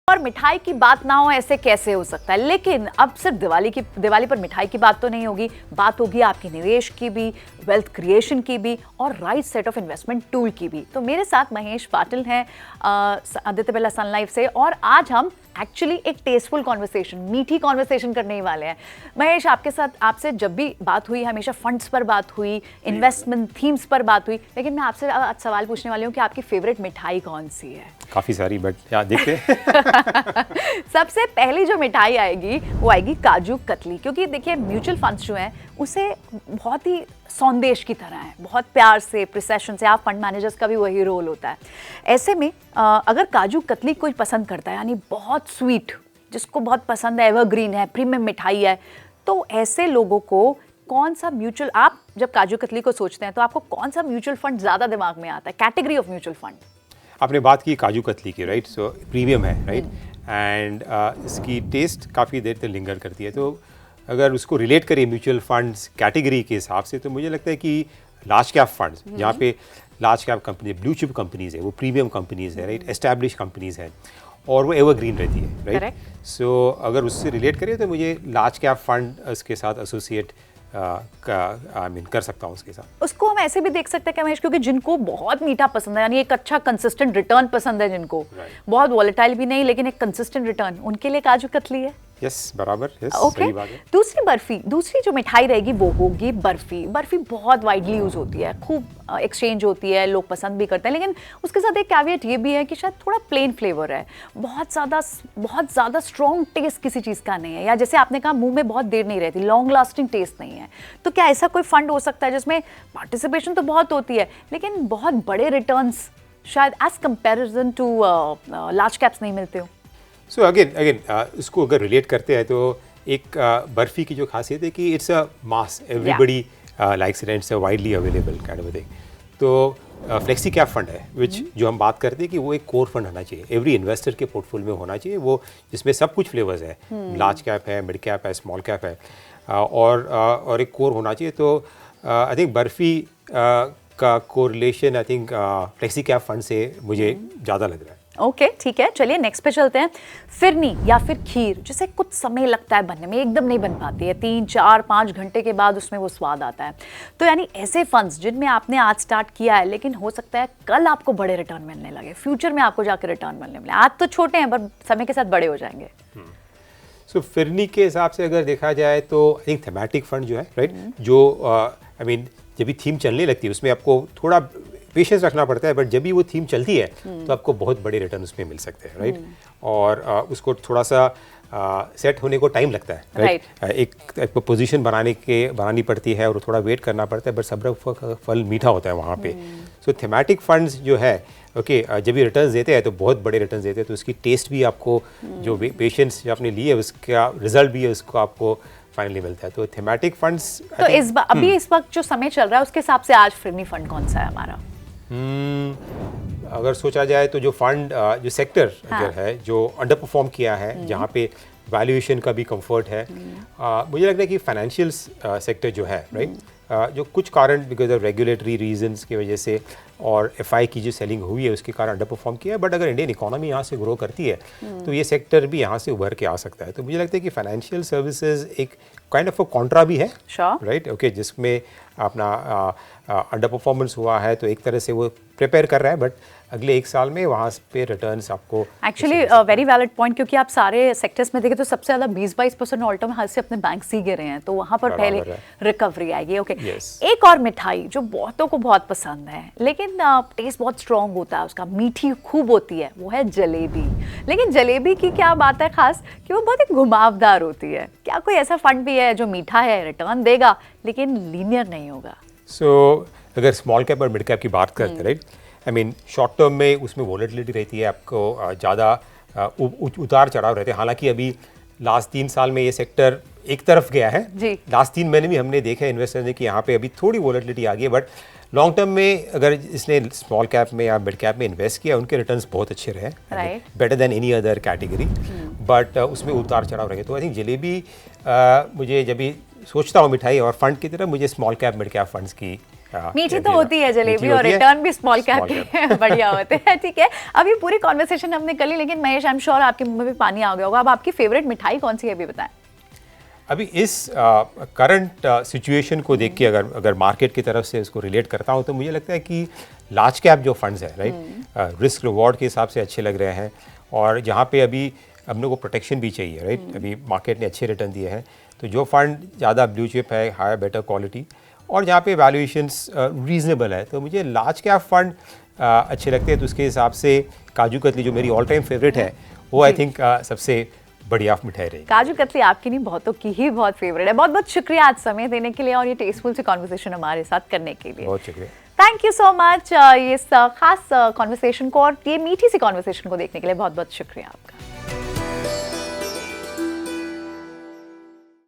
और मिठाई की बात ना हो ऐसे कैसे हो सकता है। लेकिन अब सिर्फ दिवाली पर मिठाई की बात तो नहीं होगी, बात होगी आपके निवेश की भी, वेल्थ क्रिएशन की भी और right set of investment tool की भी। तो मेरे साथ महेश पाटिल हैं आदित्य बिरला सन लाइफ से, और आज हम एक्चुअली एक टेस्टफुल कॉन्वर्सेशन, मीठी कॉन्वर्सेशन करने ही वाले हैं। महेश, आपसे जब भी बात हुई हमेशा फंड्स पर बात हुई, इन्वेस्टमेंट थीम्स पर बात हुई, लेकिन मैं आपसे आज सवाल पूछने वाली हूँ कि आपकी फेवरेट मिठाई कौन सी है? काफ़ी सारी, बट यार देखते हैं। सबसे पहली जो मिठाई आएगी वो आएगी काजू कतली, क्योंकि देखिए म्यूचुअल फंड्स जो हैं उसे बहुत ही सौंदेश की तरह है, बहुत प्यार से, प्रिसेशन से, आप फंड मैनेजर्स का भी वही रोल होता है। ऐसे में अगर काजू कतली कोई पसंद करता है, यानी बहुत स्वीट, जिसको बहुत पसंद है, एवरग्रीन है, प्रीमियम मिठाई है, तो ऐसे लोगों को कौन सा म्यूचुअल, आप जब काजू कतली को सोचते हैं तो आपको कौन सा म्यूचुअल फंड ज़्यादा दिमाग में आता है, कैटेगरी ऑफ म्यूचुअल फंड? आपने बात की काजू कतली की, राइट? सो प्रीमियम है, राइट? एंड इसकी टेस्ट काफ़ी देर तक लिंगर करती है। तो अगर उसको रिलेट करें म्यूचुअल फंड्स कैटेगरी के हिसाब से, तो मुझे लगता है कि लार्ज कैप फंड्स, जहाँ पे large cap company, blue chip companies है, वो प्रीमियम कंपनीज है, राइट? एस्टैब्लिश कंपनीज है और वो एवरग्रीन रहती है, राइट? सो अगर उससे रिलेट करें तो मुझे लार्ज कैप फंड उसके साथ एसोसिएट कर सकता हूँ उसके साथ। उसको हम ऐसे भी देख सकते हैं क्या महेश, क्योंकि जिनको बहुत मीठा पसंद है, यानी एक अच्छा कंसिस्टेंट रिटर्न पसंद है, जिनको बहुत वॉलेटाइल भी नहीं लेकिन एक कंसिस्टेंट रिटर्न, उनके लिए काजू कतली है। यस, बराबर, यस, सही बात है। दूसरी जो मिठाई रहेगी वो होगी बर्फी। बर्फी बहुत वाइडली यूज होती है, खूब एक्सचेंज होती है, लोग पसंद भी करते हैं, लेकिन उसके साथ एक कैविएट ये भी है कि शायद थोड़ा प्लेन फ्लेवर है, बहुत ज़्यादा स्ट्रॉन्ग टेस्ट किसी चीज़ का नहीं है, या जैसे आपने कहा मुंह में बहुत देर नहीं रहती, लॉन्ग लास्टिंग टेस्ट नहीं है। तो क्या ऐसा कोई फंड हो सकता है जिसमें पार्टिसिपेशन तो बहुत होती है लेकिन बहुत बड़े रिटर्न्स शायद as comparison to large caps नहीं मिलते हो? सो अगेन इसको अगर रिलेट करते हैं तो एक बर्फ़ी की जो खासियत है कि it's a mass, everybody likes it, it's a widely available kind of thing. तो फ्लेक्सी कैप फंड है विच जो हम बात करते हैं कि वो एक कोर फंड होना चाहिए, एवरी इन्वेस्टर के पोर्टफोलियो में होना चाहिए, वो जिसमें सब कुछ फ्लेवर्स है, लार्ज कैप है, मिड कैप है, स्मॉल कैप है, और एक कोर होना चाहिए। तो आई थिंक बर्फ़ी का correlation I think flexi cap fund से मुझे ज़्यादा लग रहा है। ओके, ठीक है, चलिए नेक्स्ट पे चलते हैं। फिरनी या फिर खीर, जिसे कुछ समय लगता है बनने में, एकदम नहीं बन पाती है, 3, 4, 5 घंटे के बाद उसमें वो स्वाद आता है। तो यानी ऐसे फंड्स जिनमें आपने आज स्टार्ट किया है लेकिन हो सकता है कल आपको बड़े रिटर्न मिलने लगे, फ्यूचर में आपको जाकर रिटर्न मिलने मिले, आज तो छोटे हैं पर समय के साथ बड़े हो जाएंगे। सो फिरनी के हिसाब से अगर देखा जाए तो आई थिंक थीमेटिक फंड जो है, राइट, जो आई मीन जब भी थीम चलने लगती है उसमें आपको थोड़ा पेशेंस रखना पड़ता है, बट जब भी वो थीम चलती है तो आपको बहुत बड़े रिटर्न उसमें मिल सकते हैं, राइट? और उसको थोड़ा सा सेट होने को टाइम लगता है, राइट? एक पोजीशन बनानी पड़ती है और थोड़ा वेट करना पड़ता है, बट सब्र का फल मीठा होता है वहाँ पे। सो थीमेटिक फंड्स जो है, ओके, जब भी रिटर्न्स देते हैं तो बहुत बड़े रिटर्न्स देते हैं, तो उसकी टेस्ट भी आपको, जो पेशेंस जो आपने ली है उसका रिजल्ट भी है, उसको आपको फाइनली मिलता है। तो थीमेटिक फंड्स तो अभी इस वक्त जो समय चल रहा है उसके हिसाब से आज फिरनी फंड कौन सा है हमारा? अगर सोचा जाए तो जो फंड जो सेक्टर अगर है जो अंडर परफॉर्म किया है, जहाँ पे वैल्यूएशन का भी कंफर्ट है, मुझे लगता है कि फाइनेंशियल सेक्टर जो है, राइट, जो कुछ कारण बिकॉज ऑफ रेगुलेटरी रीजंस की वजह से और एफआई की जो सेलिंग हुई है उसके कारण अंडर परफॉर्म किया है, बट अगर इंडियन इकोनॉमी यहाँ से ग्रो करती है तो ये सेक्टर भी यहाँ से उभर के आ सकता है। तो मुझे लगता है कि फाइनेंशियल सर्विसेज एक काइंड ऑफ अ कॉन्ट्रा भी है, राइट, ओके, जिसमें अपना अंडर परफॉर्मेंस हुआ है तो एक तरह से वो प्रिपेयर कर रहा है, बट अगले 1 साल में वहाँ पे रिटर्न्स आपको एक्चुअली वेरी वैलिड पॉइंट, क्योंकि आप सारे सेक्टर्स में देखें तो सबसे ज़्यादा 20-22% ऑल टाइम हाल से अपने बैंक ही गिरे हैं, तो वहाँ पर पहले रिकवरी आएगी। ओके, एक और मिठाई जो बहुतों को बहुत पसंद है लेकिन टेस्ट बहुत स्ट्रॉन्ग होता है उसका, मीठी खूब होती है, वो है जलेबी। लेकिन जलेबी की क्या बात है खास कि वो बहुत ही घुमावदार होती है। क्या कोई ऐसा फंड भी है जो मीठा है, रिटर्न देगा लेकिन लीनियर नहीं होगा? सो अगर स्मॉल कैप और मिड कैप की बात करते हैं, right, I mean short term में उसमें वॉलेटिलिटी रहती है, आपको ज़्यादा उतार चढ़ाव रहते हैं। हालांकि अभी लास्ट 3 साल में ये सेक्टर एक तरफ गया है, लास्ट 3 महीने में हमने देखा है इन्वेस्टर ने कि यहाँ पे अभी थोड़ी वॉलेटिलिटी आ गई है, बट लॉन्ग टर्म में अगर इसने स्मॉल कैप में या मिड कैप में इन्वेस्ट किया, उनके रिटर्न्स बहुत अच्छे रहे, better than any other category, but उसमें उतार चढ़ाव रहे। तो आई थिंक जलेबी मुझे जब भी सोचता हूँ मिठाई और फंड की तरफ, मुझे small cap mid cap funds की मीठी तो होती है जलेबी और रिटर्न भी स्मॉल कैप के बढ़िया होते हैं। ठीक है, अभी पूरी कॉन्वर्सेशन हमने कर ली, लेकिन महेश आई एम श्योर आपके मुंह में भी पानी आ गया होगा। अब आपकी फेवरेट मिठाई कौन सी है, अभी बताएं। अभी इस करंट सिचुएशन को देख के अगर मार्केट की तरफ से इसको रिलेट करता हूँ तो मुझे लगता है कि लार्ज कैप जो फंड्स है, राइट, रिस्क रिवॉर्ड के हिसाब से अच्छे लग रहे हैं, और जहाँ पे अभी हम लोग को प्रोटेक्शन भी चाहिए, राइट, अभी मार्केट ने अच्छे रिटर्न दिए हैं, तो जो फंड ज़्यादा ब्लू चिप है, हायर बेटर क्वालिटी, और जहाँ पे वैल्यूएशंस रीजनेबल है, तो मुझे लार्ज कैप फंड अच्छे लगते हैं। तो उसके हिसाब से काजू कतली जो मेरी ऑल टाइम फेवरेट है, वो आई थिंक सबसे बढ़िया मिठाई रहेगी। काजू कतली आपकी नहीं, बहुतों की ही बहुत फेवरेट है। बहुत बहुत शुक्रिया आज समय देने के लिए और ये टेस्टफुल से कॉन्वर्सेशन हमारे साथ करने के लिए। बहुत शुक्रिया, थैंक यू सो मच। ये खास कॉन्वर्सेशन को और ये मीठी सी कॉन्वर्सेशन को देखने के लिए बहुत बहुत शुक्रिया आपका।